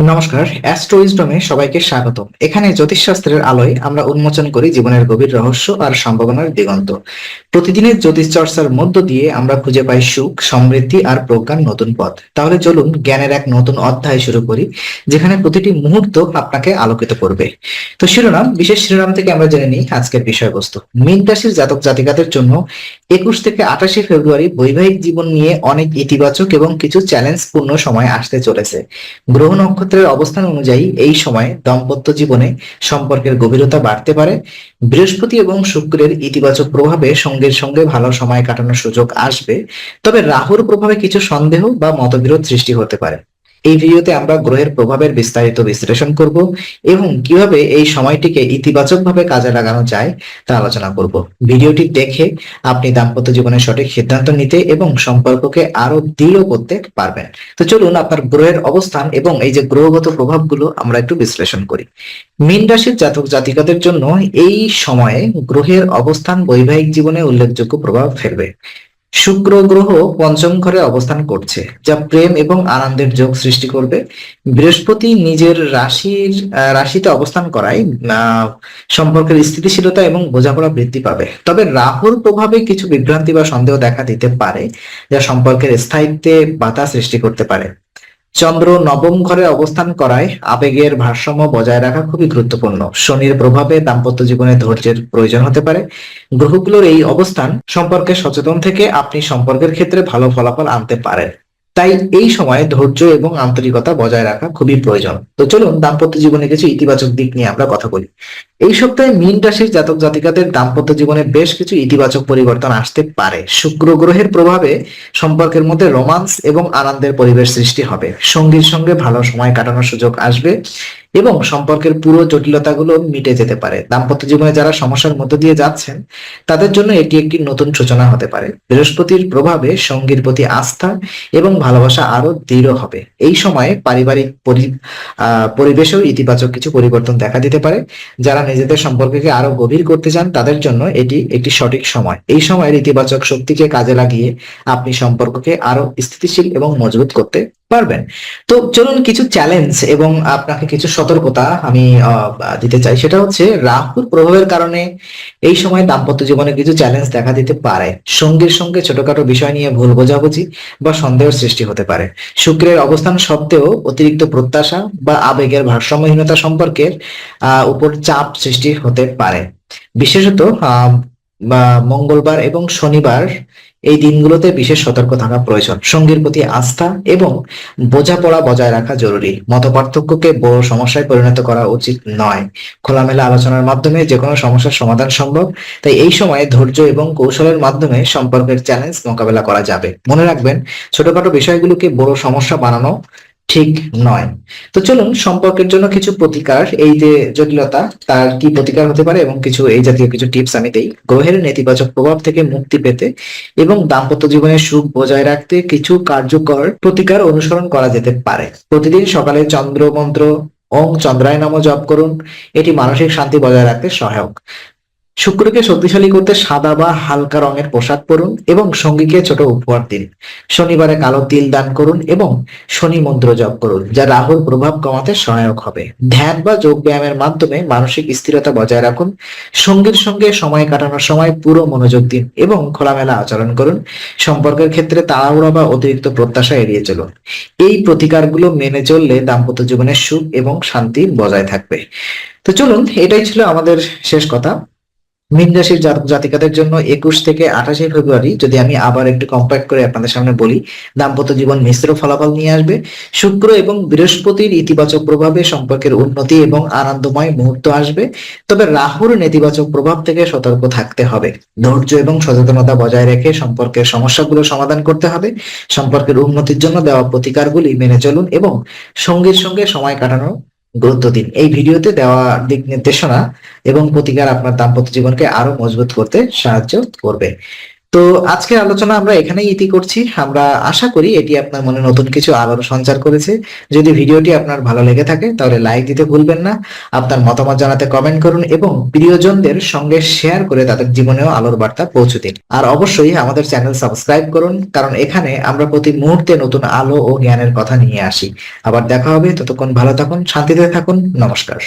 নমস্কার, অ্যাস্ট্রো উইজডমে সবাইকে স্বাগত। এখানে জ্যোতিষশাস্ত্রের আলোয় আমরা উন্মোচন করি জীবনের গভীর রহস্য আর সম্ভাবনার দিগন্ত। প্রতিদিনের জ্যোতিষ চর্চার মধ্য দিয়ে আমরা খুঁজে পাই সুখ, সমৃদ্ধি আর প্রজ্ঞার নতুন পথ। তাহলে চলুন জ্ঞানের এক নতুন অধ্যায় শুরু করি, যেখানে প্রতিটি মুহূর্ত আপনাকে আলোকিত করবে। তো শিরোনাম, বিশেষ শিরোনাম থেকে আমরা জেনে নিই আজকের বিষয়বস্তু। মীন রাশির জাতক জাতিকাদের জন্য 21 থেকে 28 ফেব্রুয়ারি বৈবাহিক জীবন নিয়ে অনেক ইতিবাচক এবং কিছু চ্যালেঞ্জপূর্ণ সময় আসতে চলেছে। গ্রহ নক্ষত্রের অবস্থান অনুযায়ী এই সময়ে দাম্পত্য জীবনে সম্পর্কের গভীরতা বাড়তে পারে। বৃহস্পতি এবং শুক্রের ইতিবাচক প্রভাবে সঙ্গের সঙ্গে ভালো সময় কাটানোর সুযোগ আসবে, তবে রাহুর প্রভাবে কিছু সন্দেহ বা মতবিরোধ সৃষ্টি হতে পারে। এই ভিডিওতে আমরা গ্রহের প্রভাবের বিস্তারিত বিশ্লেষণ করব এবং কিভাবে এই সময়টিকে ইতিবাচকভাবে কাজে লাগানো যায় তা আলোচনা করব। ভিডিওটি দেখে আপনি দাম্পত্য জীবনের সঠিক সিদ্ধান্ত নিতে এবং সম্পর্ককে আরো দৃঢ় করতে পারবেন। তো চলুন আপনার গ্রহের অবস্থান এবং এই যে গ্রহগত প্রভাবগুলো আমরা একটু বিশ্লেষণ করি। মীন রাশির জাতক জাতিকাদের জন্য এই সময়ে গ্রহের অবস্থান বৈবাহিক জীবনে উল্লেখযোগ্য প্রভাব ফেলবে। শুক্র গ্রহ পঞ্চম ঘরে অবস্থান করছে, যা প্রেম এবং আনন্দের যোগ সৃষ্টি করবে। বৃহস্পতি নিজের রাশিতে অবস্থান করায় সম্পর্কের স্থিতিশীলতা এবং বোঝাপড়া বৃদ্ধি পাবে। তবে রাহুর প্রভাবে কিছু বিভ্রান্তি বা সন্দেহ দেখা দিতে পারে, যা সম্পর্কের স্থায়িত্বে বাধা সৃষ্টি করতে পারে। চন্দ্র নবম ঘরে অবস্থান করায় আবেগের ভারসাম্য বজায় রাখা খুবই গুরুত্বপূর্ণ। শনির প্রভাবে দাম্পত্য জীবনে ধৈর্যের প্রয়োজন হতে পারে। গ্রহগুলোর এই অবস্থান সম্পর্কে সচেতন থেকে আপনি সম্পর্কের ক্ষেত্রে ভালো ফলাফল আনতে পারেন। তাই এই সময়ে ধৈর্য এবং আন্তরিকতা বজায় রাখা খুবই প্রয়োজন। তো চলুন দাম্পত্য জীবনে কিছু ইতিবাচক দিক নিয়ে আমরা কথা বলি। এই সপ্তাহে মীন রাশির জাতক জাতিকাদের দাম্পত্য জীবনে বেশ কিছু ইতিবাচক পরিবর্তন আসতে পারে। শুক্র গ্রহের প্রভাবে সম্পর্কের মধ্যে রোমান্স এবং আনন্দের পরিবেশ সৃষ্টি হবে। সঙ্গীর সঙ্গে ভালো সময় কাটানোর সুযোগ আসবে এবং সম্পর্কের পুরো জটিলতাগুলো মিটে যেতে পারে। দাম্পত্য জীবনে যারা সমস্যার মধ্য দিয়ে যাচ্ছেন তাদের জন্য এটি একটি নতুন সূচনা হতে পারে। বৃহস্পতির প্রভাবে সঙ্গীর প্রতি আস্থা এবং ভালোবাসা আরো দৃঢ় হবে। এই সময়ে পারিবারিক পরিবেশেও ইতিবাচক কিছু পরিবর্তন দেখা দিতে পারে। যারা নিজেদের সম্পর্ককে আরো গভীর করতে চান তাদের জন্য এটি একটি সঠিক সময়। এই সময়ের ইতিবাচক শক্তিকে কাজে লাগিয়ে আপনি সম্পর্ককে আরো স্থিতিশীল এবং মজবুত করতে পারবেন। তো চলুন কিছু চ্যালেঞ্জ এবং আপনাকে কিছু সতর্কতা আমি দিতে চাই। সেটা হচ্ছে রাহুর প্রভাবের কারণে এই সময় দাম্পত্য জীবনে কিছু চ্যালেঞ্জ দেখা দিতে পারে। সঙ্গীর সঙ্গে ছোটখাটো বিষয় নিয়ে ভুল বোঝাবুঝি বা সন্দেহের সৃষ্টি হতে পারে। শুক্রের অবস্থান সত্ত্বেও অতিরিক্ত প্রত্যাশা বা আবেগের ভারসাম্যহীনতা সম্পর্কের উপর চাপ সৃষ্টি হতে পারে। বিশেষত মঙ্গলবার এবং শনিবার এই দিনগুলোতে বিশেষ সতর্ক থাকা প্রয়োজন। সঙ্গীর প্রতি আস্থা এবং বোঝাপড়া বজায় রাখা জরুরি। মতপার্থক্যকে বড় সমস্যায় পরিণত করা উচিত নয়। খোলামেলা আলোচনার মাধ্যমে যে কোনো সমস্যার সমাধান সম্ভব। তাই এই সময়ে ধৈর্য এবং কৌশলের মাধ্যমে সম্পর্কের চ্যালেঞ্জ মোকাবেলা করা যাবে। মনে রাখবেন, ছোটখাটো বিষয়গুলোকে বড় সমস্যা বানানো ঠিক নয়। তো চলুন সম্পর্কের জন্য কিছু প্রতিকার, এই যে জটিলতা তার কি প্রতিকার হতে পারে এবং কিছু এই জাতীয় কিছু টিপস আমি দেই। গ্রহের নেতিবাচক প্রভাব থেকে মুক্তি পেতে এবং দাম্পত্য জীবনের সুখ বজায় রাখতে কিছু কার্যকর প্রতিকার অনুসরণ করা যেতে পারে। প্রতিদিন সকালে চন্দ্র মন্ত্র ওং চন্দ্রায় নমঃ জপ করুন। এটি মানসিক শান্তি বজায় রাখতে সহায়ক। শুক্রকে শক্তিশালী করতে সাদা বা হালকা রঙের পোশাক পরুন এবং সঙ্গীকে ছোট উপহার দিন। শনিবারে কালো তিল দান করুন এবং শনি মন্ত্র জপ করুন, যা রাহুর প্রভাব কমাতে সহায়ক হবে। ধ্যান বা যোগ ব্যায়ামের মাধ্যমে মানসিক স্থিরতা বজায় রাখুন। সঙ্গীর সঙ্গে সময় কাটানোর সময় পুরো মনোযোগ দিন এবং খোলামেলা আচরণ করুন। সম্পর্কের ক্ষেত্রে তাড়াহুড়া বা অতিরিক্ত প্রত্যাশা এড়িয়ে চলুন। এই প্রতিকারগুলো মেনে চললে দাম্পত্য জীবনের সুখ এবং শান্তি বজায় থাকবে। তো চলুন, এটাই ছিল আমাদের শেষ কথা। মীন রাশির জাতক জাতিকাদের জন্য 21 থেকে 28 ফেব্রুয়ারি যদি আমি আবার একটু কম্প্যাক্ট করে আপনাদের সামনে বলি, দাম্পত্য জীবন মিশ্র ফলাফল নিয়ে আসবে। শুক্র এবং বৃহস্পতির ইতিবাচক প্রভাবে সম্পর্কের উন্নতি এবং আনন্দময় মুহূর্ত আসবে। তবে রাহুর নেতিবাচক প্রভাব থেকে সতর্ক থাকতে হবে। ধৈর্য এবং সচেতনতা বজায় রেখে সম্পর্কের সমস্যাগুলো সমাধান করতে হবে। সম্পর্কের উন্নতির জন্য দেওয়া প্রতিকারগুলি মেনে চলুন এবং সঙ্গীর সঙ্গে সময় কাটানো গুরুত্ব দিন। এই ভিডিওতে দেওয়া দিক নির্দেশনা এবং প্রতিকার আপনার দাম্পত্য জীবনকে আরো মজবুত করতে সাহায্য করবে। তো আজকের আলোচনা আমরা এখানেই ইতি করছি। আমরা আশা করি এটি আপনার মনে নতুন কিছু আলোর সঞ্চার করেছে। যদি ভিডিওটি আপনার ভালো লেগে থাকে তাহলে লাইক দিতে ভুলবেন না। আপনার মতামত জানাতে কমেন্ট করুন এবং প্রিয়জনদের সঙ্গে শেয়ার করে তাদের জীবনেও আলোর বার্তা পৌঁছে দিন। আর অবশ্যই আমাদের চ্যানেল সাবস্ক্রাইব করুন, কারণ এখানে আমরা প্রতি মুহূর্তে নতুন আলো ও জ্ঞানের কথা নিয়ে আসি। আবার দেখা হবে, ততক্ষণ ভালো থাকুন, শান্তিতে থাকুন। নমস্কার।